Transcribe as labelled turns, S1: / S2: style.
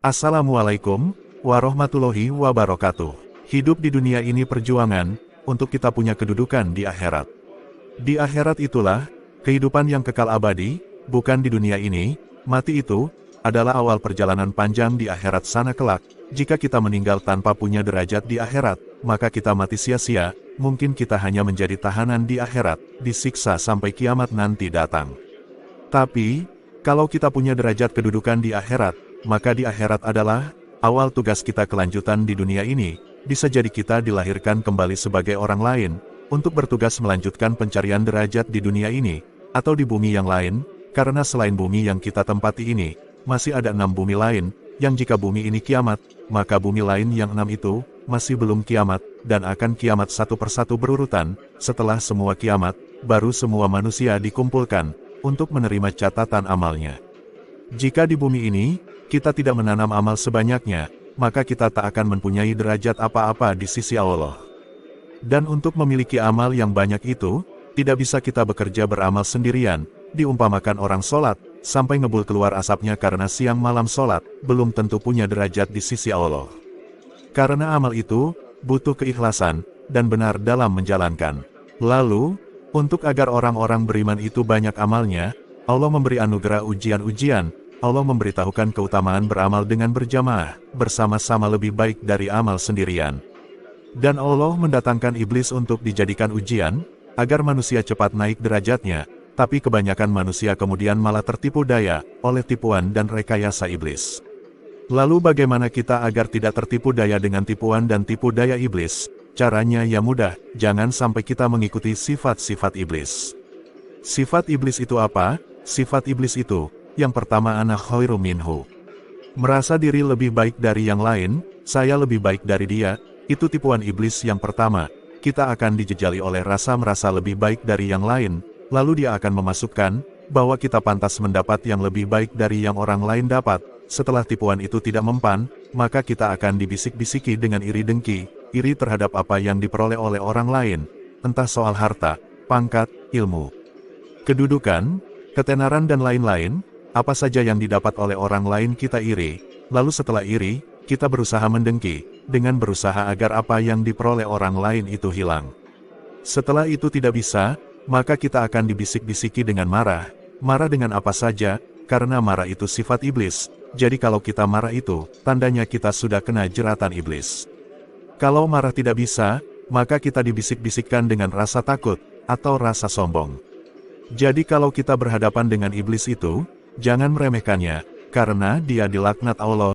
S1: Assalamualaikum warahmatullahi wabarakatuh. Hidup di dunia ini perjuangan, untuk kita punya kedudukan di akhirat. Di akhirat itulah, kehidupan yang kekal abadi, bukan di dunia ini. Mati itu, adalah awal perjalanan panjang di akhirat sana kelak. Jika kita meninggal tanpa punya derajat di akhirat, maka kita mati sia-sia, mungkin kita hanya menjadi tahanan di akhirat, disiksa sampai kiamat nanti datang. Tapi, kalau kita punya derajat kedudukan di akhirat, maka di akhirat adalah awal tugas kita kelanjutan di dunia ini. Bisa jadi kita dilahirkan kembali sebagai orang lain, untuk bertugas melanjutkan pencarian derajat di dunia ini, atau di bumi yang lain, karena selain bumi yang kita tempati ini, masih ada 6 bumi lain, yang jika bumi ini kiamat, maka bumi lain yang 6 itu, masih belum kiamat, dan akan kiamat satu persatu berurutan. Setelah semua kiamat, baru semua manusia dikumpulkan, untuk menerima catatan amalnya. Jika di bumi ini, kita tidak menanam amal sebanyaknya, maka kita tak akan mempunyai derajat apa-apa di sisi Allah. Dan untuk memiliki amal yang banyak itu, tidak bisa kita bekerja beramal sendirian. Diumpamakan orang sholat, sampai ngebul keluar asapnya karena siang malam sholat, belum tentu punya derajat di sisi Allah. Karena amal itu, butuh keikhlasan, dan benar dalam menjalankan. Lalu, untuk agar orang-orang beriman itu banyak amalnya, Allah memberi anugerah ujian-ujian. Allah memberitahukan keutamaan beramal dengan berjamaah, bersama-sama lebih baik dari amal sendirian. Dan Allah mendatangkan iblis untuk dijadikan ujian, agar manusia cepat naik derajatnya, tapi kebanyakan manusia kemudian malah tertipu daya, oleh tipuan dan rekayasa iblis. Lalu bagaimana kita agar tidak tertipu daya dengan tipuan dan tipu daya iblis? Caranya ya mudah, jangan sampai kita mengikuti sifat-sifat iblis. Sifat iblis itu apa? Sifat iblis itu, yang pertama ana khairum minhu. Merasa diri lebih baik dari yang lain, saya lebih baik dari dia, itu tipuan iblis yang pertama. Kita akan dijejali oleh rasa merasa lebih baik dari yang lain, lalu dia akan memasukkan, bahwa kita pantas mendapat yang lebih baik dari yang orang lain dapat. Setelah tipuan itu tidak mempan, maka kita akan dibisik-bisiki dengan iri dengki, iri terhadap apa yang diperoleh oleh orang lain, entah soal harta, pangkat, ilmu, kedudukan, ketenaran dan lain-lain. Apa saja yang didapat oleh orang lain kita iri, lalu setelah iri, kita berusaha mendengki, dengan berusaha agar apa yang diperoleh orang lain itu hilang. Setelah itu tidak bisa, maka kita akan dibisik-bisiki dengan marah. Marah dengan apa saja, karena marah itu sifat iblis. Jadi kalau kita marah itu, tandanya kita sudah kena jeratan iblis. Kalau marah tidak bisa, maka kita dibisik-bisikkan dengan rasa takut, atau rasa sombong. Jadi kalau kita berhadapan dengan iblis itu, jangan meremehkannya, karena dia dilaknat Allah.